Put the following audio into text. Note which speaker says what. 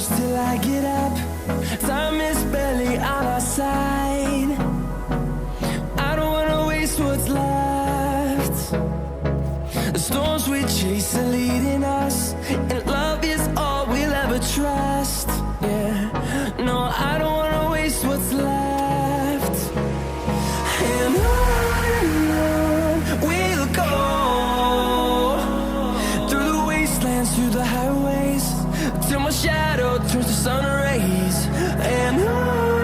Speaker 1: close till I get up. Time is barely on our side. I don't wanna waste what's left. The storms we chase are leading us, and love is all we'll ever trust. Yeah, no, I don't wanna waste what's left. And on we'll go, through the wastelands, through the highways, till my shadow turns to sun rays. And on